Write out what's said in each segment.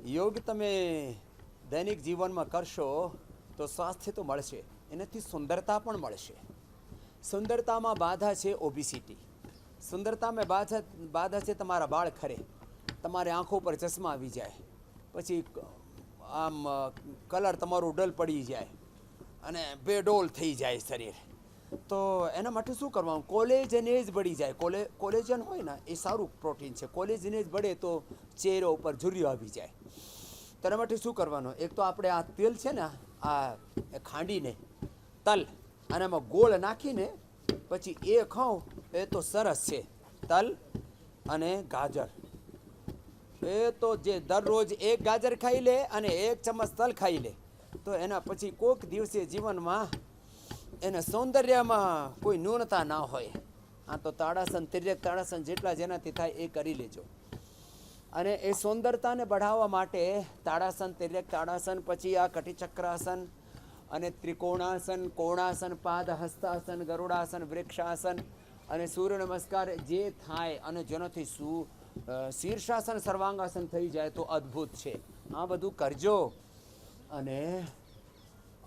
યોગ તમે દૈનિક જીવનમાં કરશો તો સ્વાસ્થ્ય તો મળશે, એનાથી સુંદરતા પણ મળશે. સુંદરતામાં બાધા છે ઓબેસિટી, સુંદરતામાં બાધા છે તમારા બાળ ખરે, તમારી આંખો પર ચશ્મા આવી જાય, પછી આમ કલર તમારું ડલ પડી જાય અને બેડોલ થઈ જાય શરીર. તો એના માટે શું કરવાનું? કોલેજનેજ બળી જાય. કોલેજન હોય ને એ સારું પ્રોટીન છે. કોલેજનેજ બળે તો ચહેરા ઉપર ઝુર્યો આવી જાય. તેના માટે શું કરવાનું? એક તો આપણે આ તેલ છે ને આ ખાંડીને તલ અને એમાં ગોળ નાખીને પછી એ ખાઓ એ તો સરસ છે. તલ અને ગાજર, એ તો જે દરરોજ એક ગાજર ખાઈ લે અને એક ચમચ તલ ખાઈ લે તો એના પછી કોઈક દિવસે જીવનમાં એને સૌંદર્યમાં કોઈ ન્યૂનતા ના હોય. આ તો તાડાસન, તિર્યક તાડાસન જેટલા જેનાથી થાય એ કરી લેજો. અને એ સુંદરતાને બઢાવવા માટે તાડાસન, તિર્યક તાડાસન, પછી આ કટિચક્રાસન અને ત્રિકોણાસન, કોણાસન, પાદ હસ્તાસન, ગરુડાસન, વૃક્ષાસન અને સૂર્ય નમસ્કાર જે થાય અને જેનાથી શીર્ષાસન, સર્વાંગાસન થઈ જાય તો અદ્ભુત છે. આ બધું કરજો અને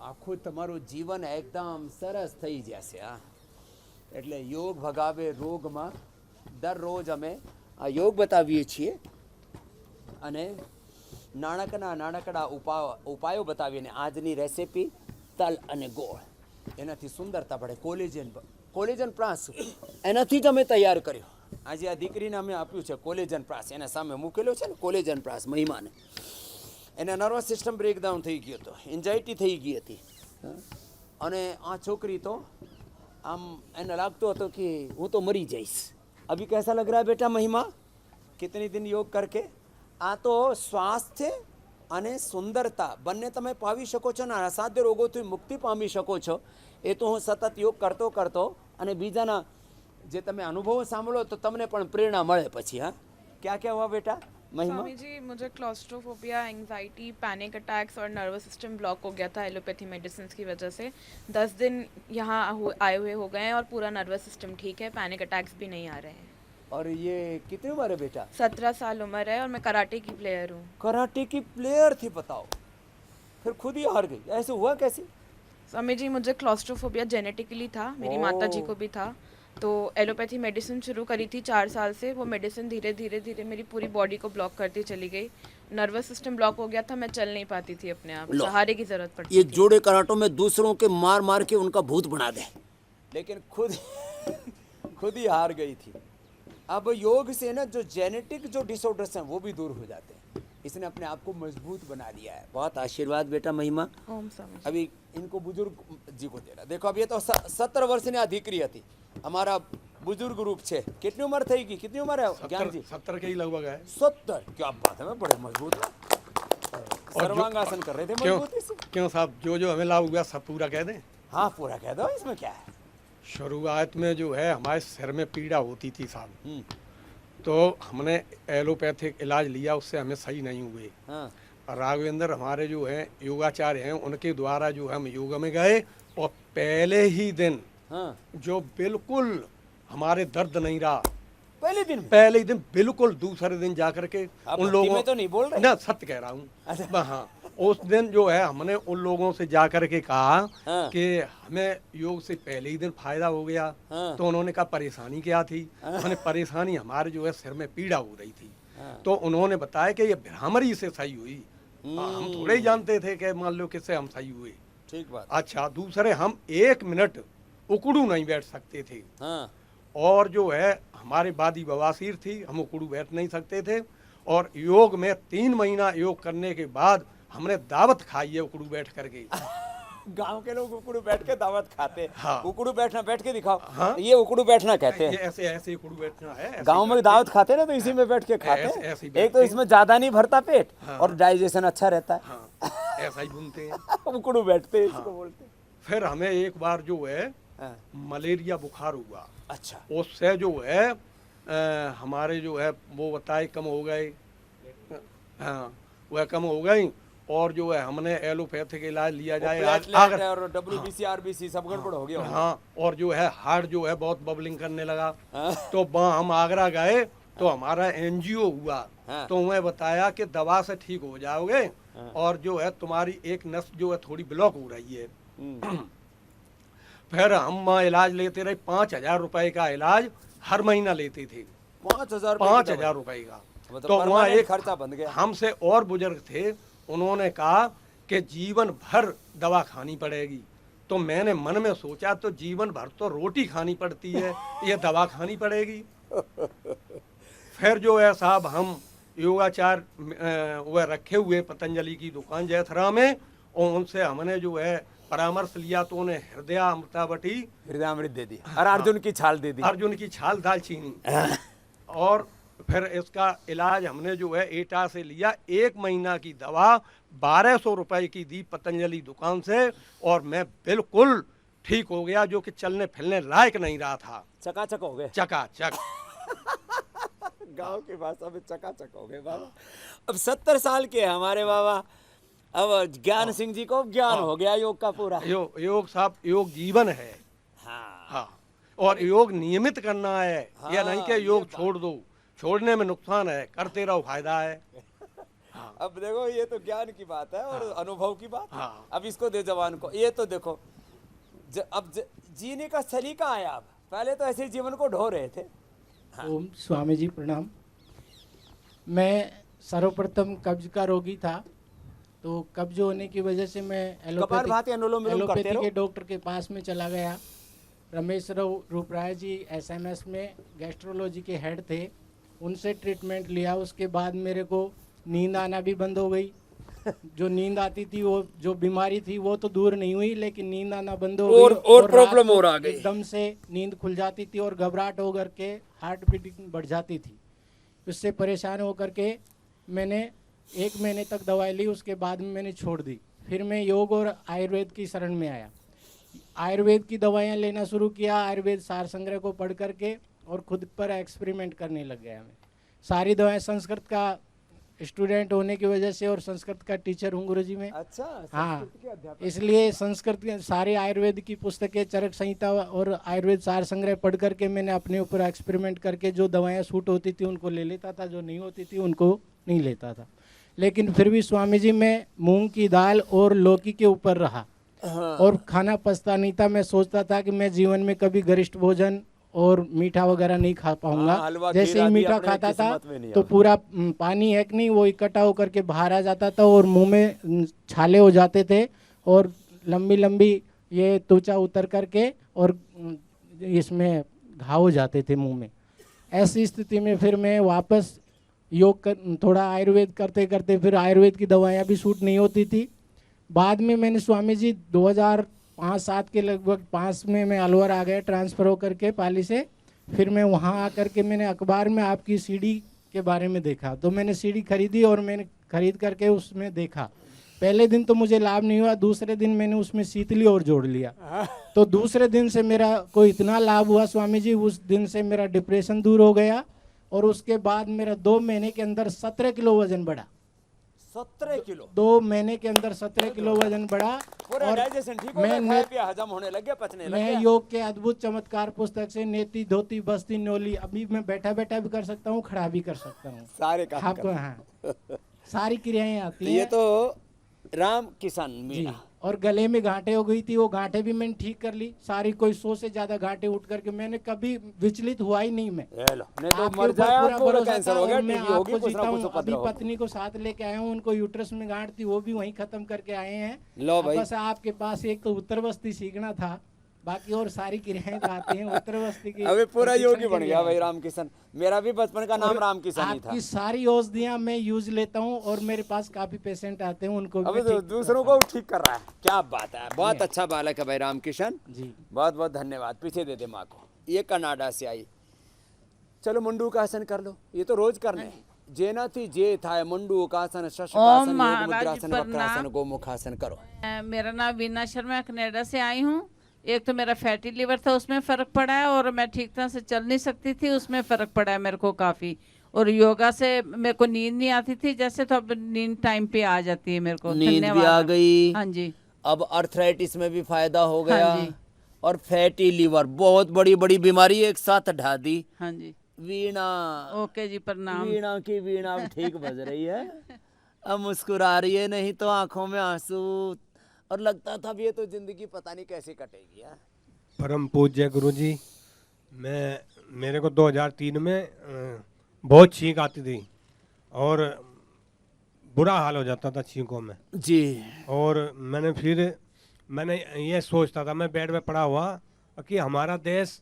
આખું તમારું જીવન એકદમ સરસ થઈ જશે. એટલે યોગ ભગાવે રોગમાં દરરોજ અમે આ યોગ બતાવીએ છીએ અને નાનકડા ઉપાયો બતાવીને આજની રેસીપી તલ અને ગોળ, એનાથી સુંદરતા પડે. કોલેજન પ્રાસ એનાથી જ અમે તૈયાર કર્યો. આજે આ દીકરીને અમે આપ્યું છે કોલેજન પ્રાસ, એના સામે મૂકેલો છે ને કોલેજન પ્રાસ મહિમાને. એને નર્વસ સિસ્ટમ બ્રેકડાઉન થઈ ગયો હતો, એન્ઝાયટી થઈ ગઈ હતી અને આ છોકરી તો આમ એને લાગતો હતો કે હું તો મરી જઈશ. અભી कैसा लग रहा है बेटा महिमा? कितने दिन योग करके? આ તો સ્વાસ્થ્ય અને સુંદરતા બંને તમે પાવી શકો છો ને અસાધ્ય રોગોથી મુક્તિ પામી શકો છો. એ તો હું સતત યોગ કરતો અને બીજાના જે તમે અનુભવો સાંભળો તો તમને પણ પ્રેરણા મળે પછી. હા, क्या क्या हुआ बेटा महिमा? स्वामी जी, मुझे क्लॉस्ट्रोफोबिया, एंग्जाइटी, पैनिक अटैक्स और नर्वस सिस्टम ब्लॉक हो गया था एलोपैथी मेडिसिन की वजह से. 10 दिन यहाँ आए हुए हो गए हैं और पूरा नर्वस सिस्टम ठीक है, पैनिक अटैक्स भी नहीं आ रहे हैं. और ये कितनी उम्र है बेटा? 17 साल उम्र है और मैं कराटे की प्लेयर हूँ. कराटे की प्लेयर थी, बताओ, फिर खुद ही हार गई, ऐसे हुआ कैसे? स्वामी जी, मुझे क्लॉस्ट्रोफोबिया जेनेटिकली था, मेरी माता जी को भी था. तो एलोपैथी मेडिसिन शुरू करी थी 4 साल से. वो मेडिसिन धीरे धीरे मेरी पूरी बॉडी को ब्लॉक करती चली गई. नर्वस सिस्टम ब्लॉक हो गया था, मैं चल नहीं पाती थी अपने आप, सहारे की जरूरत पड़ती ये थी. जोड़े कराटों में दूसरों के मार के उनका भूत बना दे, लेकिन खुद ही हार गई थी. अब योग से ना जो जेनेटिक जो डिसऑर्डर्स हैं वो भी दूर हो जाते हैं. इसने अपने आप को मजबूत बना लिया है. बहुत आशीर्वाद बेटा महिमा. ओम स्वामी जी. अभी इनको बुजुर्ग जी को देना. देखो अब ये तो 17 वर्षની આ દીકરી હતી. અમારા बुजुर्ग रूप છે. कितनी उम्र થઈ ગઈ? कितनी उम्र है ज्ञान जी? 70 के ही लगभग है. 70? क्या बात है, बड़े मजबूत है. सर्वांगासन कर रहे थे मजबूती से. क्यों साहब, जो हमें लाभ हुआ सब पूरा कह दें? हाँ पूरा कह दो, इसमें क्या है. शुरुआत में जो है हमारे सिर में पीड़ा होती थी साहब, तो हमने एलोपैथिक इलाज लिया, उससे हमें सही नहीं हुए. हाँ. राघवेंद्र हमारे जो हैं योगाचार्य हैं, उनके द्वारा जो हम योग में गए और पहले ही दिन हाँ. जो बिल्कुल हमारे दर्द नहीं रहा. पहले दिन बिल्कुल दूसरे दिन जाकर के उन लोगों में तो नहीं बोल रहे ना, सत्य कह रहा हूँ. हाँ, उस दिन जो है हमने उन लोगों से जाकर के कहा हाँ. कि हमें योग से पहले ही दिन फायदा हो गया. हाँ. तो उन्होंने कहा परेशानी क्या थी? मैंने परेशानी हमारे जो है सिर में पीड़ा हो रही थी. तो उन्होंने बताया कि ये भ्रामरी से सही हुई. हम थोड़े ही जानते थे कि मान लो किससे हम सही हुए. ठीक बात. अच्छा, दूसरे हम 1 मिनट उकड़ू नहीं बैठ सकते थे. हाँ. और जो है हमारे बादी बवासीर थी, हम उकड़ू बैठ नहीं सकते थे. और योग में 3 महीना योग करने के बाद हमने दावत खाई है उकड़ू बैठ करके. गांव के लोग उकड़ू बैठ के दावत खाते. हाँ. उकड़ू बैठना, बैठ के दिखाओ. हाँ. ये उकड़ू बैठना कहते ये हैं. ऐसे उकड़ू बैठना है. गांव में दावत खाते ना तो इसी में बैठ के खाते ऐसे हैं. ही एक बैठते तो इसमें ज्यादा नहीं भरता पेट. हाँ. और डाइजेशन अच्छा रहता है. हाँ, ऐसा ही बुनते हैं. उकड़ू बैठते हैं, इसको बोलते हैं. फिर हमें एक बार जो है हाँ. मलेरिया बुखार हुआ. अच्छा. उससे जो है हमारे जो है वो बताए कम हो गए. हाँ, वह कम हो गई. और जो है हमने एलोपैथिक इलाज लिया जाए. प्लेटलेट और WBC RBC सब गड़बड़ हो गया. हाँ, और जो है हार्ट जो है बहुत बबलिंग करने लगा. हाँ. तो वहाँ हम आगरा गए तो हमारा एनजीओ हुआ। हाँ। तो उन्हें बताया कि दवा से ठीक हो जाओगे और जो है तुम्हारी एक नस जो है थोड़ी ब्लॉक हो रही है। फिर हम वहाँ इलाज लेते रहे, 5,000 रुपए का इलाज हर महीना लेते थे। 5,000 5,000 रुपए का। मतलब तो वहाँ permanent एक खर्चा बन गया। हमसे और बुजुर्ग थे, उन्होंने कहा कि जीवन भर दवा खानी पड़ेगी। तो मैंने मन में सोचा तो जीवन भर तो रोटी खानी पड़ती है, ये दवा खानी पड़ेगी। फिर जो है साहब हम योगाचार वह रखे हुए पतंजलि की दुकान जयथरा में, और उनसे हमने जो है परामर्श लिया। तो उन्हें हृदय अमृतावटी, हृदयामृत दे दी और अर्जुन की छाल दे दी। अर्जुन की छाल, दालचीनी, और फिर इसका इलाज हमने जो है एटा से लिया। 1 महीना की दवा 1,200 रुपए की दी पतंजलि दुकान से, और मैं बिल्कुल ठीक हो गया, जो कि चलने फिरने लायक नहीं रहा था। चकाचक हो गए। चकाचक। गांव की भाषा में चकाचक हो गए बाबा। अब 70 साल के हमारे बाबा, अब ज्ञान सिंह जी को ज्ञान हो गया योग का पूरा। योग साहब, योग जीवन है। हाँ। हाँ, और योग नियमित करना है। हाँ, यह नहीं कि योग छोड़ दो, छोड़ने में नुकसान है, करते रहो फायदा है। अब देखो ये तो ज्ञान की बात है और अनुभव की बात है। हाँ। अब इसको दे जवान को, ये तो देखो जीने का सलीका आया। अब पहले तो ऐसे जीवन को ढो रहे थे। ओम स्वामी जी प्रणाम। मैं सर्वप्रथम कब्ज का रोगी था, तो कब्ज होने की वजह से मैं कपालभाति अनुलोम विलोम करते एलोपैथी रहो। के डॉक्टर के पास में चला गया। रमेश रूपराय जी एसएमएस में गैस्ट्रोलॉजी के हेड थे, उनसे ट्रीटमेंट लिया। उसके बाद मेरे को नींद आना भी बंद हो गई। जो नींद आती थी, वो जो बीमारी थी वो तो दूर नहीं हुई, लेकिन नींद आना बंद हो गई और प्रॉब्लम रात और आ को गई। एकदम से नींद खुल जाती थी और घबराहट हो करके हार्ट बीटिंग बढ़ जाती थी। उससे परेशान होकर के मैंने 1 महीने तक दवाई ली। उसके बाद में मैंने छोड़ दी। फिर मैं योग और आयुर्वेद की शरण में आया। आयुर्वेद की दवाइयाँ लेना शुरू किया, आयुर्वेद सार संग्रह को पढ़ करके, और खुद पर एक्सपेरिमेंट करने लग गया मैं। सारी दवाएं, संस्कृत का स्टूडेंट होने की वजह से और संस्कृत का टीचर हूँ गुरुजी में। अच्छा। हाँ, इसलिए संस्कृत के सारे आयुर्वेद की पुस्तकें, चरक संहिता और आयुर्वेद सार संग्रह पढ़ करके मैंने अपने ऊपर एक्सपेरिमेंट करके जो दवाएं सूट होती थी उनको ले लेता था, जो नहीं होती थी उनको नहीं लेता था। लेकिन फिर भी स्वामी जी मैं मूंग की दाल और लौकी के ऊपर रहा। हाँ। और खाना पचता नहीं था। मैं सोचता था कि मैं जीवन में कभी गरिष्ठ भोजन और मीठा वगैरह नहीं खा पाऊंगा। हाँ, हलवा जैसे खीर ही आदि मीठा अपने खाता था किस्मत में नहीं तो आता। पूरा पानी है कि नहीं, वो इकट्ठा होकर के बाहर आ जाता था और मुंह में छाले हो जाते थे और लंबी लंबी ये त्वचा उतर करके और इसमें घाव हो जाते थे मुंह में। ऐसी स्थिति में फिर मैं वापस योग कर, थोड़ा आयुर्वेद करते करते फिर आयुर्वेद की दवाइयाँ भी सूट नहीं होती थी। बाद में मैंने स्वामी जी 2005-7 के लगभग 5 में मैं अलवर आ गया ट्रांसफ़र होकर के पाली से। फिर मैं वहाँ आकर के मैंने अखबार में आपकी सीडी के बारे में देखा, तो मैंने सीडी खरीदी और मैंने खरीद करके उसमें देखा। पहले दिन तो मुझे लाभ नहीं हुआ, दूसरे दिन मैंने उसमें शीतली और जोड़ लिया। तो दूसरे दिन से मेरा को इतना लाभ हुआ स्वामी जी, उस दिन से मेरा डिप्रेशन दूर हो गया और उसके बाद मेरा 2 महीने के अंदर 17 किलो वजन बढ़ा। 17 किलो 2 महीने के अंदर 17 किलो वजन बढ़ा। पूरा और डाइजेशन ठीक हो गया, खाया पिया हजम होने लग गया, पचने लग मैं गया। योग के अद्भुत चमत्कार पुस्तक से नेति धोती बस्ती नोली, अभी मैं बैठा बैठा भी कर सकता हूँ, खड़ा भी कर सकता हूँ। सारे काम आपको कर। हाँ सारी क्रियाएं आती हैं। ये तो राम किसान जी। मीणा। और गले में गांठें हो गई थी, वो गांठें भी मैंने ठीक कर ली सारी। कोई 100 से ज्यादा गांठें उठ करके मैंने कभी विचलित हुआ ही नहीं मैं। ये लो, नहीं तो आपके मर ऊपर जाया पूरा पूरा भरोसा कैंसर था हो गया, और मैं टीबी होगी, आपको कुछ ना जीता कुछ हूँ। अभी उपद्रव होगा। पत्नी को साथ लेके आया हूँ, उनको यूट्रस में गांठ थी, वो भी वहीं खत्म करके आए हैं। लो भाई। बस आपके पास एक तो उत्तर बस्ती सीखना था, बाकी और सारी क्रियाएं तो आती हैं। उत्तर बस्ती की अबे पूरा प्रशिक्षण योगी के बन लिए गया आया भाई था। राम किशन। मेरा भी बचपन का नाम राम किशन ही था। आपकी सारी औषधियाँ मैं यूज लेता हूँ और मेरे पास काफी पेशेंट आते हैं, उनको भी अबे मैं तो ठीक दूसरों को ठीक कर रहा है, क्या बात है। बहुत अच्छा बालक है भाई राम किशन, जी। बहुत बहुत धन्यवाद। पीछे दे दे माँ को। ये कनाडा से आई। चलो मुंडू का आसन कर लो, ये तो रोज करने हैं। जेना थी जे था मुंडू का आसन, शशकासन, योग मुद्रासन, वक्रासन, गोमुखासन करो। मेरा नाम वीना शर्मा, कनाडा से आई हूँ। एक तो मेरा फैटी लिवर था, उसमें फ़र्क पड़ा है, और मैं ठीक तरह से चल नहीं सकती थी, उसमें फ़र्क पड़ा है मेरे को काफ़ी। और योगा से मेरे को नींद नहीं आती थी, जैसे तो अब नींद टाइम पे आ जाती है मेरे को। नींद भी धन्यवाद। आ गई। हाँ जी। अब अर्थराइटिस में भी फायदा हो गया। हाँ जी। और फैटी लीवर, बहुत बड़ी बड़ी बीमारी एक साथ ढा दी। हाँ जी। वीणा, ओके जी, प्रणाम। वीणा की वीणा अब ठीक बज रही है, अब मुस्कुरा रही है, नहीं तो आंखों में आंसू, और लगता था अब ये तो जिंदगी पता नहीं कैसे कटेगी यार। परम पूज्य गुरु जी, मेरे को 2003 में बहुत छींक आती थी और बुरा हाल हो जाता था छींकों में। जी। और मैंने ये सोचता था, मैं बेड में पड़ा हुआ, कि हमारा देश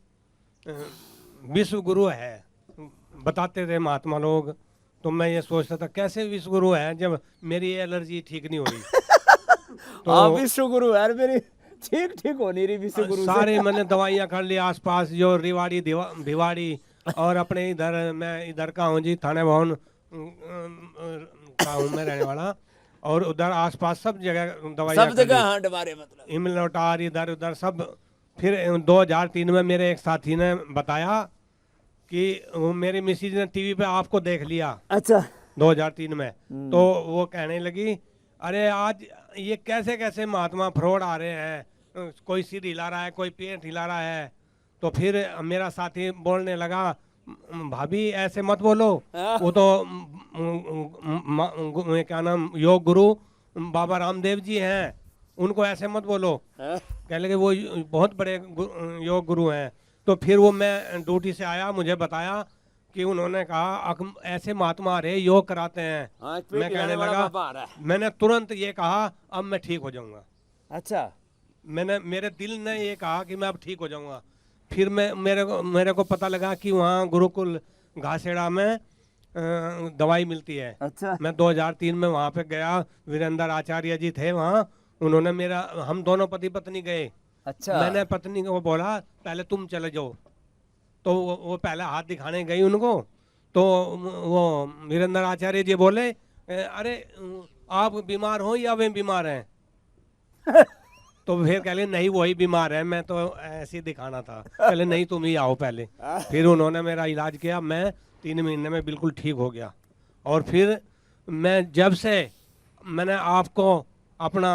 विश्व गुरु है, बताते थे महात्मा लोग। तो मैं ये सोचता था कैसे विश्व गुरु है जब मेरी एलर्जी ठीक नहीं हो रही। तो आप विश्व गुरु यार, मेरी ठीक होनी रही विश्व गुरु से। सारे मैंने दवाइयाँ कर ली आसपास, जो रिवाड़ी भिवाड़ी, और अपने इधर, मैं इधर का हूँ जी, थाने भवन का हूँ मैं रहने वाला, और उधर आसपास सब जगह दवाइयाँ सब जगह हाँ डबारे मतलब इमलोटार इधर उधर सब। फिर 2003 में मेरे एक साथी ने बताया कि वो मेरी मिसेज ने टीवी पे आपको देख लिया। अच्छा। 2003 में तो वो कहने लगी, अरे आज ये कैसे कैसे महात्मा फ्रॉड आ रहे हैं, कोई सिर हिला रहा है, कोई पेट हिला रहा है। तो फिर मेरा साथी बोलने लगा, भाभी ऐसे मत बोलो, वो तो क्या नाम योग गुरु बाबा रामदेव जी हैं, उनको ऐसे मत बोलो। कहने लगे वो बहुत बड़े योग गुरु हैं। तो फिर वो, मैं ड्यूटी से आया, मुझे बताया कि उन्होंने कहा ऐसे महात्मा आ रहे योग कराते हैं। मैं कहने लगा, मैंने तुरंत ये कहा अब मैं ठीक हो जाऊंगा। अच्छा। मेरे दिल ने ये कहा कि मैं अब ठीक हो जाऊंगा। फिर मेरे को पता लगा कि वहाँ गुरुकुल घासेड़ा में दवाई मिलती है। अच्छा। मैं 2003 में वहाँ पे गया, वीरेंद्र आचार्य जी थे वहाँ, उन्होंने हम दोनों पति पत्नी गए। अच्छा। मैंने पत्नी को बोला पहले तुम चले जाओ, तो वो पहले हाथ दिखाने गई उनको। तो वो वीरेंद्र आचार्य जी बोले, अरे आप बीमार हो या वे बीमार हैं? तो फिर कह ले नहीं वही बीमार है, मैं तो ऐसे ही दिखाना था। पहले नहीं तुम ही आओ पहले। फिर उन्होंने मेरा इलाज किया, मैं 3 महीने में बिल्कुल ठीक हो गया। और फिर मैं जब से मैंने आपको अपना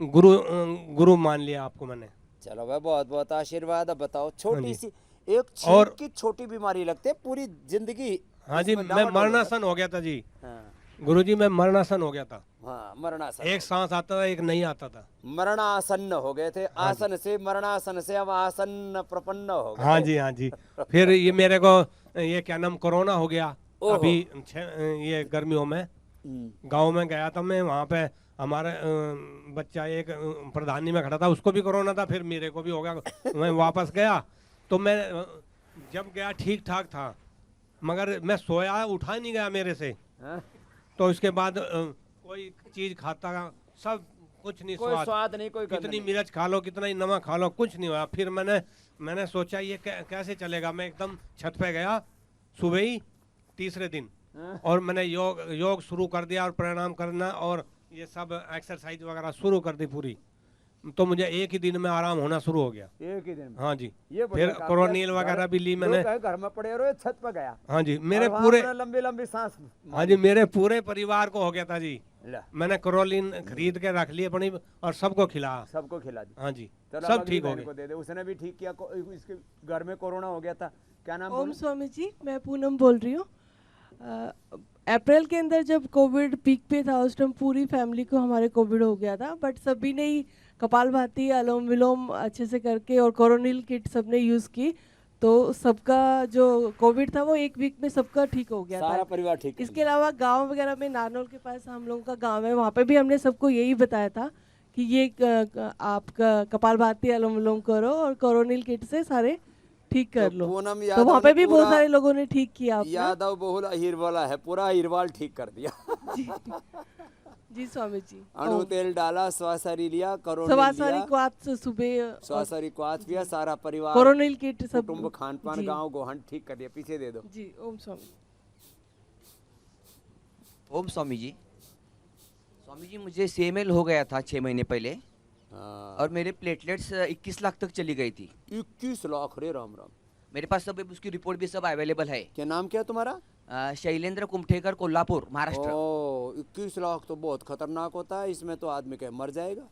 गुरु मान लिया आपको मैंने। चलो भाई, बहुत बहुत आशीर्वाद। अब बताओ, छोटी सी एक और छींक की छोटी बीमारी लगती है, पूरी जिंदगी। हाँ जी, मैं मरणासन हो गया था जी। हाँ। गुरु जी, मैं मरणासन हो गया था। हाँ, मरणासन। एक सांस आता था, एक नहीं आता था। मरणासन हो गए थे, आसन से मरणासन से अब आसन प्रपन्न हो गए। हाँ जी, हाँ जी। फिर ये मेरे को ये क्या नाम कोरोना हो गया अभी ये गर्मियों में। गांव में गया था मैं, वहाँ पे हमारा बच्चा एक प्रधानी में खड़ा था, उसको भी कोरोना था, फिर मेरे को भी हो गया। मैं वापस गया तो मैं जब गया ठीक ठाक था, मगर मैं सोया उठा नहीं गया मेरे से। तो इसके बाद कोई चीज खाता सब कुछ नहीं, कोई स्वाद नहीं, कोई गंध कितनी नहीं। मिर्च खा लो, कितना ही नमक खा लो, कुछ नहीं हुआ। फिर मैंने सोचा ये कैसे चलेगा। मैं एकदम छत पे गया सुबह ही तीसरे दिन, और मैंने योग शुरू कर दिया, और प्राणायाम करना और ये सब एक्सरसाइज वगैरह शुरू कर दी पूरी। तो मुझे एक ही दिन में आराम होना शुरू हो गया। एक ही दिन में? हाँ जी। ये फिर कोरोनिल वगैरह भी ली मैंने। घर में पड़े रहो, छत पर गया। हाँ जी, मेरे और वहाँ पूरे अपना लंबी लंबी सांस। हाँ जी, मेरे पूरे परिवार को हो गया था जी। ला, मैंने कोरोलिन खरीद के रख ली अपनी, और सबको खिलाया। सबको खिला दी। हाँ जी, चलो, सब अब अगली ठीक हो बहन को गए। दे दे, उसने भी ठीक किया। इसके घर में कोरोना हो गया था, क्या नाम ओम बोले? स्वामी जी, मैं पूनम बोल रही हूँ। अप्रैल के अंदर जब कोविड पीक पे था, उस टाइम पूरी फैमिली को हमारे कोविड हो गया था, बट सभी ने ही कपालभाति, अनुलोम विलोम अच्छे से करके और कोरोनिल किट सबने यूज़ की, तो सबका जो कोविड था वो 1 वीक में सबका ठीक हो गया सारा था। परिवार ठीक। इसके अलावा गांव वगैरह में नारनौल के पास हम लोगों का गांव है, वहाँ पे भी हमने सबको यही बताया था कि ये आपका कपालभाति, अनुलोम विलोम करो और कोरोनिल किट से सारे ठीक कर लो। पूनम तो वहाँ पे भी बहुत पूरा सारे लोगों ने ठीक किया अपना। यादव बहुल अहिरवाला है, पूरा अहिरवाल ठीक कर दिया। जी स्वामी जी। अणु तेल डाला, स्वासारी लिया, सवासारी क्वाथ सुबह स्वासारी क्वाथ पिया, सारा परिवार, कोरोनिल किट सब कुटुंब, खान पान, जी। गाँव गोहन ठीक कर दिया। पीछे दे दो। जी। ओम स्वामी। ओम स्वामी जी। स्वामी जी, मुझे CML हो गया था 6 महीने पहले, हाँ। और मेरे प्लेटलेट्स 21 लाख तक चली गई थी। 21 लाख, रे राम राम। मेरे पास सब उसकी रिपोर्ट भी सब अवेलेबल है। क्या नाम क्या है तुम्हारा? शैलेंद्र कुमठेकर, कोल्हापुर, महाराष्ट्र। 21 लाख तो बहुत खतरनाक होता है, इसमें तो आदमी क्या मर जाएगा।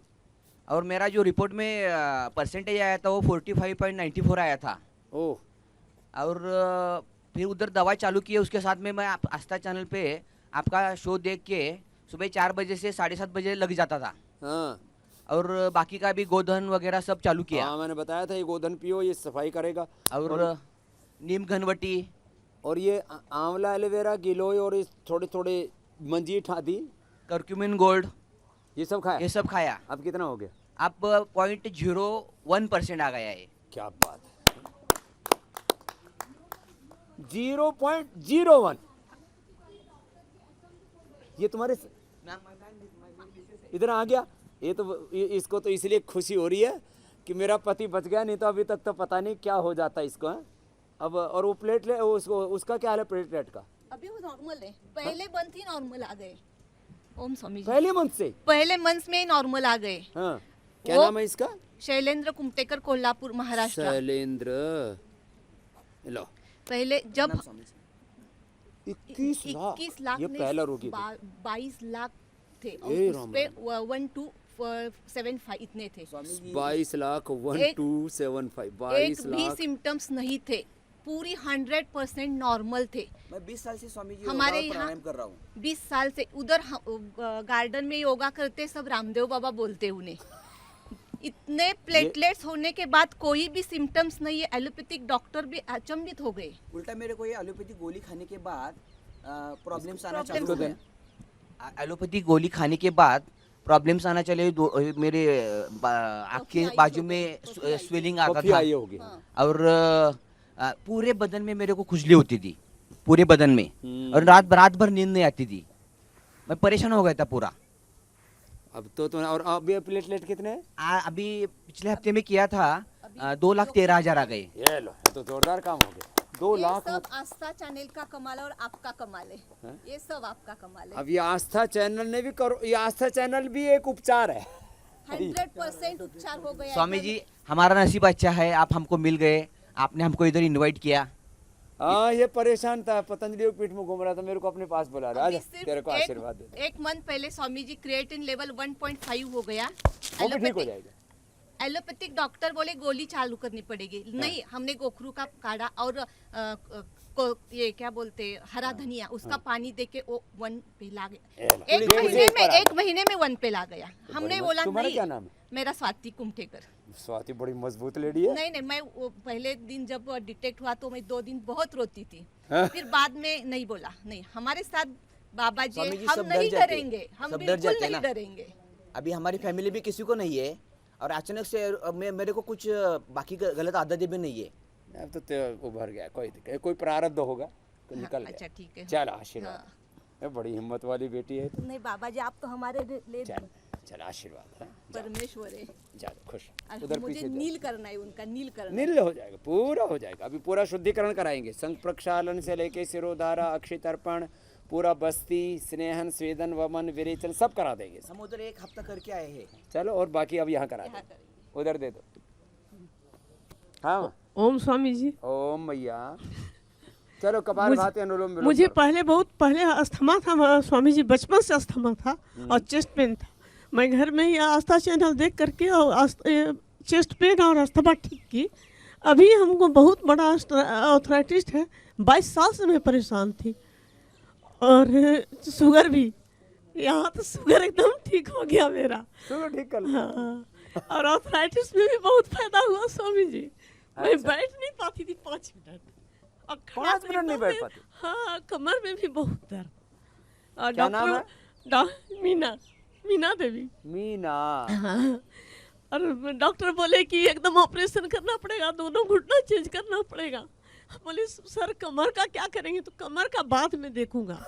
और मेरा जो रिपोर्ट में परसेंटेज आया था वो 45.94 आया था। ओह। और फिर उधर दवाई चालू की है। उसके साथ में मैं आस्था चैनल पे आपका शो देख के सुबह 4 बजे से 7:30 बजे लग जाता था। हाँ और बाकी का भी गोधन वगैरह सब चालू किया। हाँ, मैंने बताया था ये गोधन पियो, ये सफाई करेगा। और नीम घनवटी और ये आंवला, एलोवेरा, गिलोय और इस थोड़े थोड़े मंजी ठादी, करक्यूमिन गोल्ड ये सब खाया। ये सब खाया। अब कितना हो गया? अब 0.01% आ गया है। क्या बात है, 0.01। ये तुम्हारे इधर आ गया। ये तो इसको तो इसलिए खुशी हो रही है कि मेरा पति बच गया, नहीं तो अभी तक तो पता नहीं क्या हो जाता इसको है। अब और वो प्लेटलेट उसका क्या हाल है प्लेटलेट का? अभी वो नॉर्मल है, पहले मंथ ही नॉर्मल आ गए। ओम स्वामी जी, पहले मंथ से? पहले मंथ में ही नॉर्मल आ गए। हाँ, क्या वो- नाम है इसका? शैलेंद्र कुमटेकर, कोल्हापुर, महाराष्ट्र। शैलेंद्र। लो पहले जब 21 लाख 21 लाख ये में पहला रोगी था। 22 लाख थे ए और राम उस पे 1275 इतने थे। 22 लाख 1275 एक 22 भी लाख। सिम्टम्स नहीं थे, पूरी 100% नॉर्मल थे। मैं 20 साल से स्वामी जी हमारे योगा और यहाँ प्राणायाम कर रहा हूँ। 20 साल से उधर गार्डन में योगा करते सब रामदेव बाबा बोलते उन्हें। इतने प्लेटलेट्स होने के बाद कोई भी सिम्टम्स नहीं है। एलोपैथिक डॉक्टर भी अचंभित हो गए। उल्टा मेरे को ये एलोपैथी गोली खाने के बाद प्रॉब्लम्स आना Problems चालू हो हुए। गया। एलोपैथी गोली खाने के बाद प्रॉब्लम्स आना चले। मेरे आँख के आई बाजू हो में गई। स्वेलिंग आता कॉफी था आई होगी। और पूरे बदन में मेरे को खुजली होती थी, पूरे बदन में। और रात भर नींद नहीं आती थी। मैं परेशान हो गया था पूरा। अब तो और अभी प्लेटलेट कितने हैं? अभी पिछले हफ्ते में किया था 2,13,000 आ गए। ये लो, ये तो जोरदार काम हो गया। 2 ये लाख। सब आस्था चैनल का कमाल है और आपका कमाल है। ये सब आपका कमाल है। अब ये आस्था चैनल ने भी करो, ये आस्था चैनल भी एक उपचार है। 100% उपचार हो गया। स्वामी जी हमारा नसीब अच्छा है, आप हमको मिल गए। आपने हमको इधर इनवाइट किया। हाँ, ये परेशान था, पतंजलि के पीठ में घूम रहा था, मेरे को अपने पास बुला रहा है। अभी आजा, सिर्फ तेरे को आशीर्वाद दे। एक मंथ पहले स्वामी जी क्रिएटिन लेवल 1.5 हो गया। वो भी ठीक हो जाएगा। एलोपैथिक डॉक्टर बोले गोली चालू करनी पड़ेगी। नहीं, हमने गोखरू का काढ़ा और ये क्या बोलते हरा धनिया, उसका पानी देके वो 1 पे ला गया। एक महीने में 1 पे ला गया। हमने बोला तुम्हारा नहीं। क्या नाम है? मेरा स्वाति कुमठेकर। स्वाति बड़ी मजबूत लेडी है। नहीं, मैं वो पहले दिन जब डिटेक्ट हुआ तो मैं 2 दिन बहुत रोती थी। हाँ? फिर बाद में नहीं बोला। नहीं, हमारे साथ बाबा जी स्वामी जी हम सब डर नहीं जाते हैं। डरेंगे, हम सब डर बिल्कुल जाते हैं नहीं ना। डरेंगे। अभी हमारी फैमिली भी किसी को नहीं है और अचानक से मेरे को कुछ बाकी गलत आदतें भी नहीं है। अब तो उभर गया, कोई दिक्कत, कोई प्रारब्ध होगा तो निकल अच्छा, गया। ठीक है। चल आशीर्वाद। ये बड़ी हिम्मत वाली बेटी है। नहीं बाबा जी, आप तो हमारे लिए चल चल आशीर्वाद है। जा, परमेश्वर है। जा खुश। और उधर मुझे पीछे जा। नील करना है, उनका नील करना है। नील हो जाएगा, पूरा हो जाएगा। अभी पूरा शुद्धिकरण कराएंगे, संग प्रक्षालन से लेके सिरोधारा, अक्षित अर्पण, पूरा बस्ती, स्नेहन, स्वेदन, वमन, विरेचन सब करा देंगे। हम उधर 1 हफ्ता करके आए हैं। चलो, और बाकी अब यहाँ करा दो, उधर दे दो। हाँ, ओम स्वामी जी। ओम मैया। चलो, कपाल भाती, अनुलोम विलोम मुझे करो। बहुत पहले अस्थमा था स्वामी जी, बचपन से अस्थमा था और चेस्ट पेन था। मैं घर में ही आस्था चैनल देख करके और चेस्ट पेन और अस्थमा ठीक की। अभी हमको बहुत बड़ा आर्थराइटिस है। 22 साल से मैं परेशान थी और शुगर भी। यहाँ तो शुगर एकदम ठीक हो गया मेरा। चलो, ठीक कर लो। हाँ, और आर्थराइटिस में भी बहुत फायदा हुआ स्वामी जी। मैं बैठ नहीं पाती थी 5 मिनट और 5 मिनट नहीं बैठ पाती? हाँ, कमर में भी बहुत दर्द। और क्या नाम है? मीना देवी। मीना। हाँ, और डॉक्टर बोले कि एकदम ऑपरेशन करना पड़ेगा, दोनों घुटना चेंज करना पड़ेगा। बोले सर कमर का क्या करेंगे? तो कमर का बाद में देखूंगा।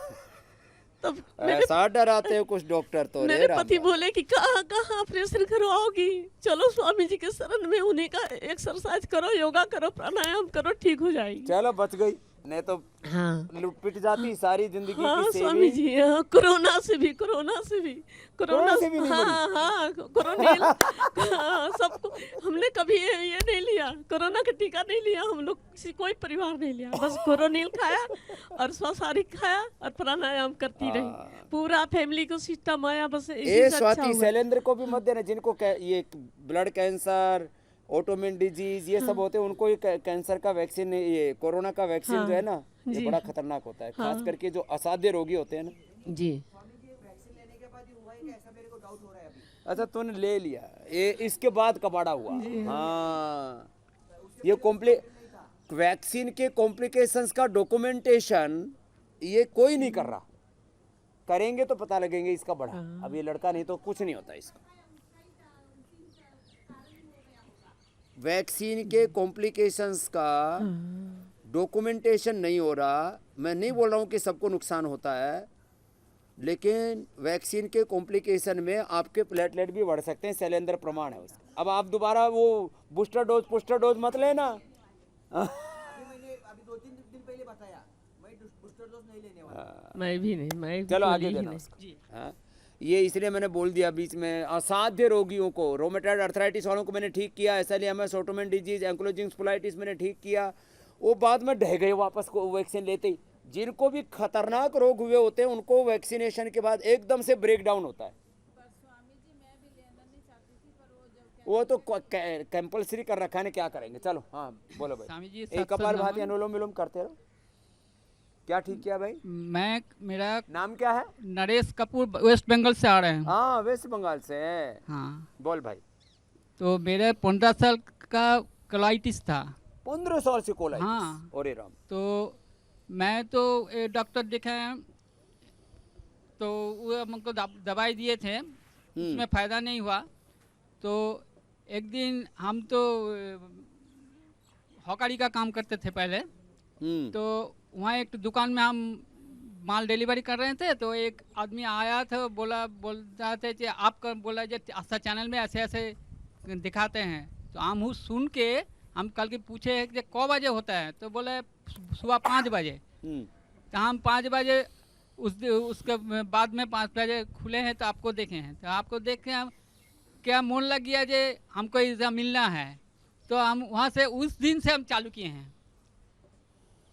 तब ऐसा डराते हो कुछ डॉक्टर तो। मेरे पति बोले कि कहाँ कहाँ ऑपरेशन करवाओगी? चलो स्वामी जी के शरण में, उन्हीं का एक्सरसाइज करो, योगा करो, प्राणायाम करो, ठीक हो जाएगी। चलो, बच गई, नहीं तो हाँ, लुट पिट जाती सारी जिंदगी हाँ की स्वामी सेवी। जी, हाँ, कोरोना से भी कोरोना से भी नहीं हाँ हाँ, कोरोना हाँ, सबको हमने कभी ये नहीं लिया, कोरोना का टीका नहीं लिया हम लोग, कोई परिवार नहीं लिया। बस कोरोनिल खाया और स्वासारिक खाया और प्राणायाम करती रही। पूरा फैमिली को सिस्टम आया। बस इसी से अच्छा स्वाति, हुआ। शैलेंद्र को भी मत देना, जिनको ये ब्लड कैंसर, ऑटोमिन डिजीज ये सब होते हैं, उनको ये कैंसर का वैक्सीन, ये कोरोना का वैक्सीन जो है ना, ये बड़ा खतरनाक होता है, खास करके जो असाध्य रोगी होते हैं ना। जी। अच्छा तूने ले लिया, ये इसके बाद कबाड़ा हुआ। हाँ, ये वैक्सीन के कॉम्प्लिकेशंस का डॉक्यूमेंटेशन ये कोई नहीं कर रहा, करेंगे तो पता लगेंगे इसका बड़ा। अब ये लड़का नहीं तो कुछ नहीं होता इसका। वैक्सीन के कॉम्प्लिकेशंस का डॉक्यूमेंटेशन नहीं हो रहा। मैं नहीं बोल रहा हूँ कि सबको नुकसान होता है, लेकिन वैक्सीन के कॉम्प्लिकेशन में आपके प्लेटलेट भी बढ़ सकते हैं, शैलेंद्र प्रमाण है उसका। अब आप दोबारा वो बूस्टर डोज मत लेना। मैंने अभी 2-3 दिन पहले बताया, मैं बूस्टर डोज नहीं लेने वाला। मैं भी नहीं, मैं चलो आगे देना उसको। हाँ, ये इसलिए मैंने बोल दिया बीच में। असाध्य रोगियों को, रोमेटॉइड अर्थराइटिस वालों को मैंने ठीक किया, एसएलईएमएस, ऑटोमिन डिजीज, एंक्लोजिंग स्पोलाइटिस मैंने ठीक किया, वो बाद में ढह गए वापस को वैक्सीन लेते ही। जिनको भी खतरनाक रोग हुए होते हैं उनको वैक्सीनेशन के बाद एकदम से ब्रेक डाउन होता है। वो तो कंपलसरी कर रखा है, क्या करेंगे। चलो हाँ बोलो भाई। एक कपालभाति अनुलोम विलोम करते रहो। क्या ठीक किया भाई? मेरा नाम क्या है? नरेश कपूर, वेस्ट बंगाल से आ रहे हैं। हाँ वेस्ट बंगाल से। हाँ बोल भाई। तो मेरे 15 साल का कोलाइटिस था। 15 साल से कोलाइटिस? हाँ। अरे राम। तो मैं तो डॉक्टर दिखाया, तो वो हमको दवाई दिए थे, उसमें फ़ायदा नहीं हुआ। तो एक दिन हम तो हॉकारी का काम करते थे पहले, तो वहाँ एक दुकान में हम माल डिलीवरी कर रहे थे। तो एक आदमी आया था, बोलता थे कि आपका बोला जो आस्था चैनल में ऐसे ऐसे दिखाते हैं। तो हम उस सुन के हम कल के पूछे कि क बजे होता है, तो बोले सुबह 5 बजे। तो हम 5 बजे उसके बाद में 5 बजे खुले हैं, तो आपको देखे हैं। तो आपको देख के हम क्या मन लग गया जे हमको इससे मिलना है। तो हम वहाँ से उस दिन से हम चालू किए हैं।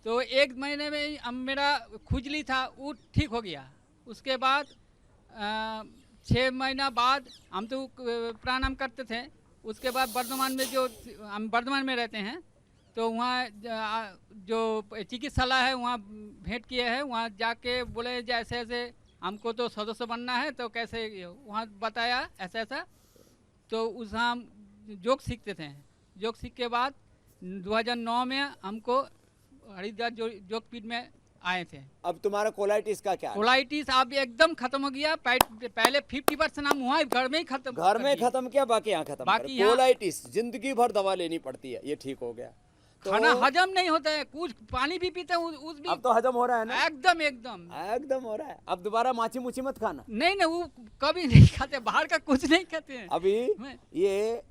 तो 1 महीने में हम मेरा खुजली था वो ठीक हो गया। उसके बाद 6 महीना बाद हम तो प्राणायाम करते थे। उसके बाद वर्धमान में, जो हम वर्धमान में रहते हैं, तो वहाँ जो चिकित्सालय है वहाँ भेंट किए हैं। वहाँ जाके बोले जैसे ऐसे हमको तो सदस्य बनना है, तो कैसे, वहाँ बताया ऐसा ऐसा। तो उस हम योग सीखते थे। योग सीख के बाद 2009 में हमको हरिद्वार योगपीठ में आए थे। अब तुम्हारा कोलाइटिस का क्या है? कोलाइटिस अब एकदम खत्म हो गया। पहले 50% हम वहाँ घर में ही खत्म किया, बाकी यहाँ खत्म। बाकी कोलाइटिस जिंदगी भर दवा लेनी पड़ती है, ये ठीक हो गया। तो खाना हजम नहीं होता है, कुछ पानी भी पीते हैं उस भी। अब तो हजम हो रहा है ना? एकदम हो रहा है। अब दोबारा माची मुची मत खाना। नहीं, वो कभी नहीं खाते, बाहर का कुछ नहीं खाते हैं। अभी ये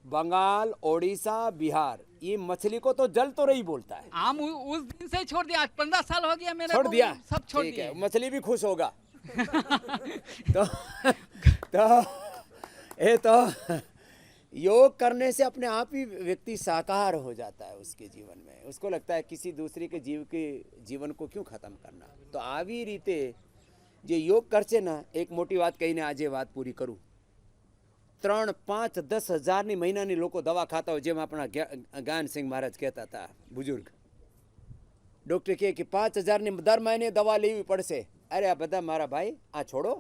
बंगाल, ओडिशा, बिहार, ये मछली को तो जल तो रही बोलता है। हम उस दिन से छोड़ दिया। 15 साल हो गया मेरा। छोड़ दिया? सब छोड़ दिया। मछली भी खुश होगा। तो योग करने से अपने आप ही व्यक्ति साकार हो जाता है उसके जीवन में। उसको लगता है किसी दूसरे के जीवन को क्यों खत्म करना। तो આવી રીતે જે યોગ કરશે ને, એક મોટી વાત કહીને આજે વાત પૂરી કરું। 3, 5, 10 હજારની મહિનાની લોકો દવા ખાતા હોય, જેમ આપણા જ્ઞાન સિંહ મહારાજ કહેતા હતા, બુजुर्ग ડૉક્ટર કહે કે 5,000ની દર મહિને દવા લેવી પડશે। અરે આ બધા મારા ભાઈ આ છોડો।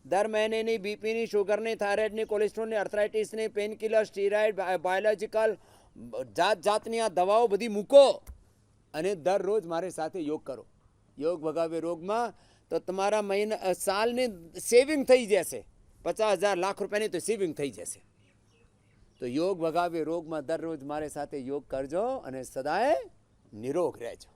દર મહિનેની બીપીની, શુગરની, થાઇરોઇડની, કોલેસ્ટ્રોલની, અર્થરાઇટિસની, પેન કિલર, સ્ટીરોઇડ, બાયોલોજિકલ જાતની આ દવાઓ બધી મૂકો અને દરરોજ મારી સાથે યોગ કરો। યોગ ભગાવે રોગમાં, તો તમારા સાલની સેવિંગ થઈ જશે। 50,000 લાખ રૂપિયાની તો સેવિંગ થઈ જશે। તો યોગ ભગાવે રોગમાં દરરોજ મારી સાથે યોગ કરજો અને સદાય નિરોગ રહેજો।